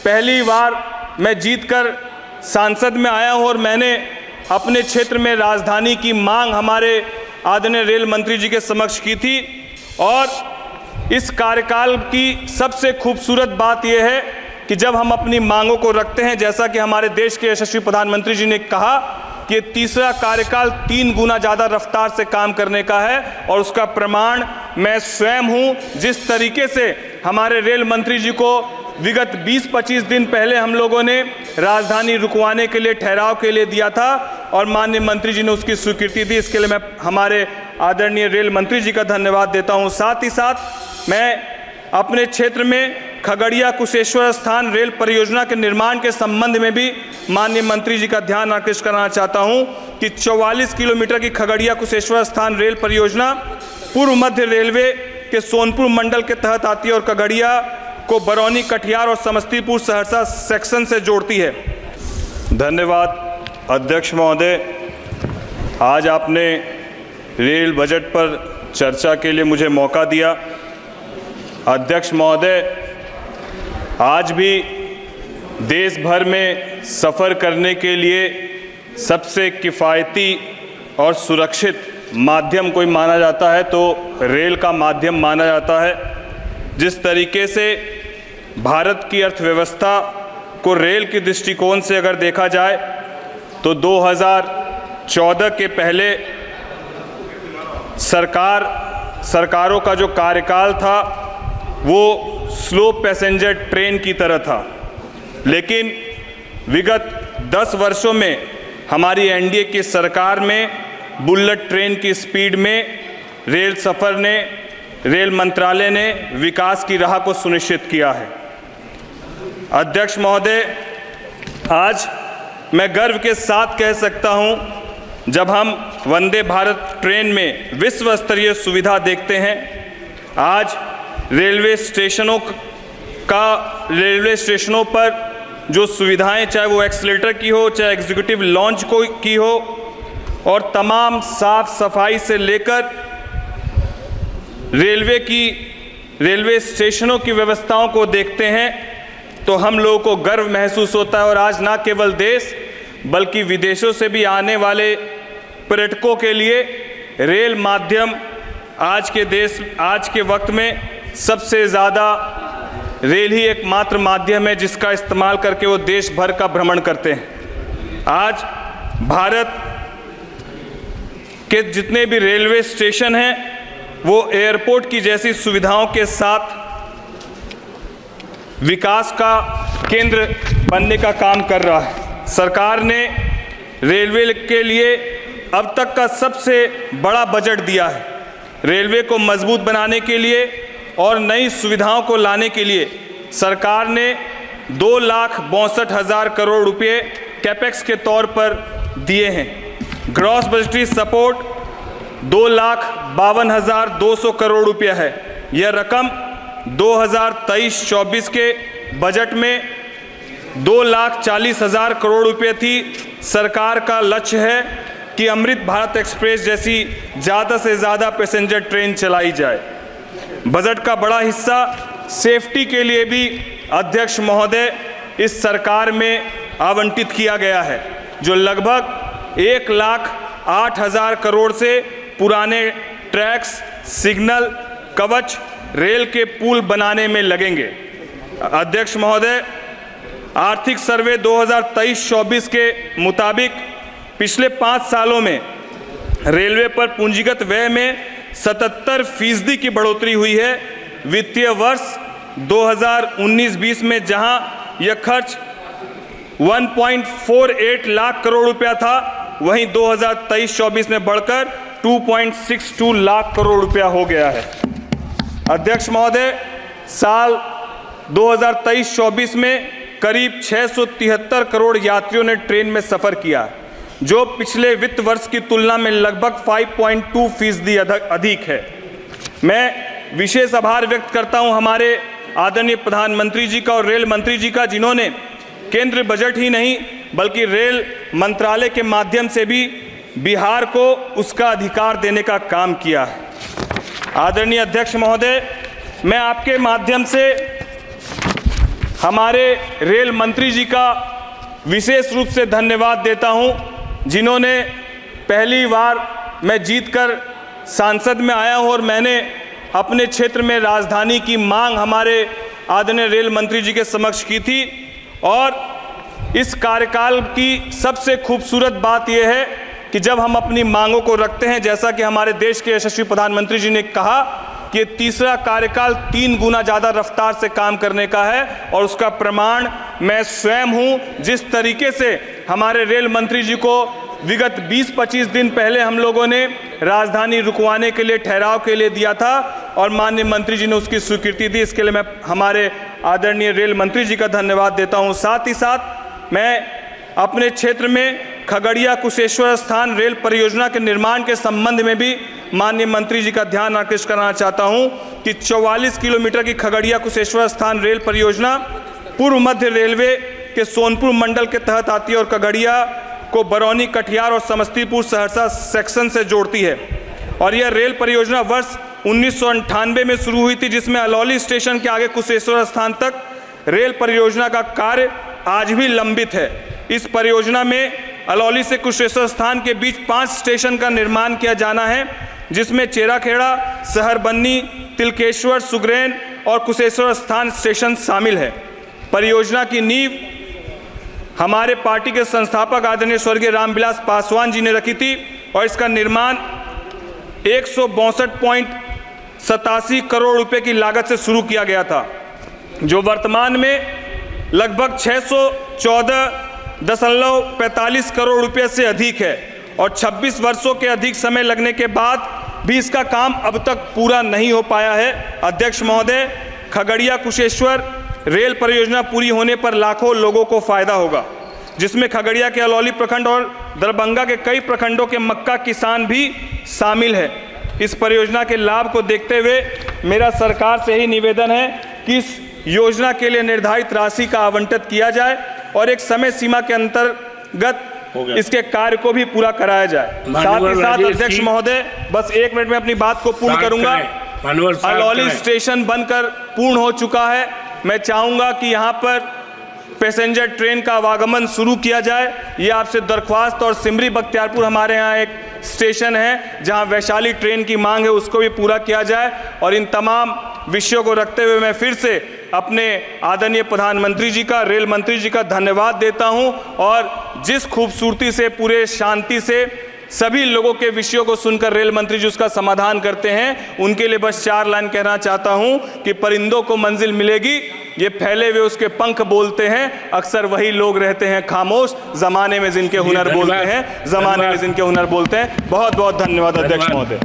पहली बार मैं जीतकर सांसद में आया हूं और मैंने अपने क्षेत्र में राजधानी की मांग हमारे आदरणीय रेल मंत्री जी के समक्ष की थी। और इस कार्यकाल की सबसे खूबसूरत बात यह है कि जब हम अपनी मांगों को रखते हैं, जैसा कि हमारे देश के यशस्वी प्रधानमंत्री जी ने कहा कि तीसरा कार्यकाल 3 गुना ज़्यादा रफ्तार से काम करने का है, और उसका प्रमाण मैं स्वयं हूं। जिस तरीके से हमारे रेल मंत्री जी को विगत 20-25 दिन पहले हम लोगों ने राजधानी रुकवाने के लिए, ठहराव के लिए दिया था और माननीय मंत्री जी ने उसकी स्वीकृति दी, इसके लिए मैं हमारे आदरणीय रेल मंत्री जी का धन्यवाद देता हूं। साथ ही साथ मैं अपने क्षेत्र में खगड़िया कुशेश्वर स्थान रेल परियोजना के निर्माण के संबंध में भी माननीय मंत्री जी का ध्यान आकृष्ट कराना चाहता हूं कि 44 किलोमीटर की खगड़िया कुशेश्वर स्थान रेल परियोजना पूर्व मध्य रेलवे के सोनपुर मंडल के तहत आती है और खगड़िया को बरौनी, कटिहार और समस्तीपुर सहरसा सेक्शन से जोड़ती है। धन्यवाद अध्यक्ष महोदय। आज आपने रेल बजट पर चर्चा के लिए मुझे मौका दिया। अध्यक्ष महोदय, आज भी देश भर में सफ़र करने के लिए सबसे किफ़ायती और सुरक्षित माध्यम कोई माना जाता है तो रेल का माध्यम माना जाता है। जिस तरीके से भारत की अर्थव्यवस्था को रेल के दृष्टिकोण से अगर देखा जाए तो 2014 के पहले सरकारों का जो कार्यकाल था वो स्लो पैसेंजर ट्रेन की तरह था, लेकिन विगत 10 वर्षों में हमारी एनडीए की सरकार में बुलेट ट्रेन की स्पीड में रेल मंत्रालय ने विकास की राह को सुनिश्चित किया है। अध्यक्ष महोदय, आज मैं गर्व के साथ कह सकता हूं, जब हम वंदे भारत ट्रेन में विश्व स्तरीय सुविधा देखते हैं, आज रेलवे स्टेशनों पर जो सुविधाएं, चाहे वो एक्सीलरेटर की हो, चाहे एग्जीक्यूटिव लॉन्च की हो, और तमाम साफ सफाई से लेकर रेलवे स्टेशनों की व्यवस्थाओं को देखते हैं तो हम लोगों को गर्व महसूस होता है। और आज ना केवल देश बल्कि विदेशों से भी आने वाले पर्यटकों के लिए रेल माध्यम आज के वक्त में सबसे ज़्यादा रेल ही एकमात्र माध्यम है जिसका इस्तेमाल करके वो देश भर का भ्रमण करते हैं। आज भारत के जितने भी रेलवे स्टेशन हैं वो एयरपोर्ट की जैसी सुविधाओं के साथ विकास का केंद्र बनने का काम कर रहा है। सरकार ने रेलवे के लिए अब तक का सबसे बड़ा बजट दिया है। रेलवे को मजबूत बनाने के लिए और नई सुविधाओं को लाने के लिए सरकार ने 2,62,000 करोड़ रुपए कैपेक्स के तौर पर दिए हैं। ग्रॉस बजटरी सपोर्ट 2,52,200 करोड़ रुपया है। यह रकम 2023-24 के बजट में 2,40,000 करोड़ रुपये थी। सरकार का लक्ष्य है कि अमृत भारत एक्सप्रेस जैसी ज़्यादा से ज़्यादा पैसेंजर ट्रेन चलाई जाए। बजट का बड़ा हिस्सा सेफ्टी के लिए भी अध्यक्ष महोदय इस सरकार में आवंटित किया गया है, जो लगभग 1,08,000 करोड़ से पुराने ट्रैक्स, सिग्नल, कवच, रेल के पुल बनाने में लगेंगे। अध्यक्ष महोदय, आर्थिक सर्वे 2023-24 के मुताबिक पिछले 5 सालों में रेलवे पर पूंजीगत व्यय में 77% की बढ़ोतरी हुई है। वित्तीय वर्ष 2019-20 में जहां यह खर्च 1.48 लाख करोड़ रुपया था, वहीं 2023-24 में बढ़कर 2.62 लाख करोड़ रुपया हो गया है। अध्यक्ष महोदय, साल 2023-24 में करीब 673 करोड़ यात्रियों ने ट्रेन में सफ़र किया, जो पिछले वित्त वर्ष की तुलना में लगभग 5.2% अधिक है। मैं विशेष आभार व्यक्त करता हूं हमारे आदरणीय प्रधानमंत्री जी का और रेल मंत्री जी का, जिन्होंने केंद्र बजट ही नहीं बल्कि रेल मंत्रालय के माध्यम से भी बिहार को उसका अधिकार देने का काम किया है। आदरणीय अध्यक्ष महोदय, मैं आपके माध्यम से हमारे रेल मंत्री जी का विशेष रूप से धन्यवाद देता हूं, जिन्होंने पहली बार मैं जीतकर सांसद में आया हूं और मैंने अपने क्षेत्र में राजधानी की मांग हमारे आदरणीय रेल मंत्री जी के समक्ष की थी। और इस कार्यकाल की सबसे खूबसूरत बात यह है कि जब हम अपनी मांगों को रखते हैं, जैसा कि हमारे देश के यशस्वी प्रधानमंत्री जी ने कहा कि तीसरा कार्यकाल 3 गुना ज़्यादा रफ्तार से काम करने का है, और उसका प्रमाण मैं स्वयं हूं। जिस तरीके से हमारे रेल मंत्री जी को विगत 20-25 दिन पहले हम लोगों ने राजधानी रुकवाने के लिए, ठहराव के लिए दिया था और माननीय मंत्री जी ने उसकी स्वीकृति दी, इसके लिए मैं हमारे आदरणीय रेल मंत्री जी का धन्यवाद देता हूं। साथ ही साथ मैं अपने क्षेत्र में खगड़िया कुशेश्वर स्थान रेल परियोजना के निर्माण के संबंध में भी माननीय मंत्री जी का ध्यान आकृष्ट कराना चाहता हूं कि 44 किलोमीटर की खगड़िया कुशेश्वर स्थान रेल परियोजना पूर्व मध्य रेलवे के सोनपुर मंडल के तहत आती है और खगड़िया को बरौनी, कटिहार और समस्तीपुर सहरसा सेक्शन से जोड़ती है। और यह रेल परियोजना वर्ष 1998 में शुरू हुई थी, जिसमें अलौली स्टेशन के आगे कुशेश्वर स्थान तक रेल परियोजना का कार्य आज भी लंबित है। इस परियोजना में अलौली से कुशेश्वर स्थान के बीच 5 स्टेशन का निर्माण किया जाना है, जिसमें चेराखेड़ा, सहरबन्नी, तिलकेश्वर, सुगरेन और कुशेश्वर स्थान स्टेशन शामिल है। परियोजना की नींव हमारे पार्टी के संस्थापक आदरणीय स्वर्गीय रामविलास पासवान जी ने रखी थी और इसका निर्माण 162.87 करोड़ रुपए की लागत से शुरू किया गया था, जो वर्तमान में लगभग 614.45 करोड़ रुपए से अधिक है। और 26 वर्षों के अधिक समय लगने के बाद भी इसका काम अब तक पूरा नहीं हो पाया है। अध्यक्ष महोदय, खगड़िया कुशेश्वर रेल परियोजना पूरी होने पर लाखों लोगों को फायदा होगा, जिसमें खगड़िया के अलौली प्रखंड और दरभंगा के कई प्रखंडों के मक्का किसान भी शामिल है। इस परियोजना के लाभ को देखते हुए मेरा सरकार से ही निवेदन है कि इस योजना के लिए निर्धारित राशि का आवंटित किया जाए और एक समय सीमा के अंतर्गत इसके कार्य को भी पूरा कराया जाए। साथ ही साथ अध्यक्ष महोदय, बस 1 मिनट में अपनी बात को पूर्ण करूंगा। अलौली स्टेशन बनकर पूर्ण हो चुका है। मैं चाहूंगा कि यहाँ पर पैसेंजर ट्रेन का आवागमन शुरू किया जाए। ये आपसे दरख्वास्त। और सिमरी बख्तियारपुर हमारे यहाँ एक स्टेशन है जहाँ वैशाली ट्रेन की मांग है, उसको भी पूरा किया जाए। और इन तमाम विषयों को रखते हुए मैं फिर से अपने आदरणीय प्रधानमंत्री जी का, रेल मंत्री जी का धन्यवाद देता हूँ। और जिस खूबसूरती से, पूरे शांति से सभी लोगों के विषयों को सुनकर रेल मंत्री जी उसका समाधान करते हैं, उनके लिए बस 4 लाइन कहना चाहता हूं कि परिंदों को मंजिल मिलेगी, ये फैले हुए उसके पंख बोलते हैं, अक्सर वही लोग रहते हैं खामोश, जमाने में जिनके हुनर बोलते हैं, जमाने में जिनके हुनर बोलते हैं। बहुत बहुत धन्यवाद अध्यक्ष महोदय।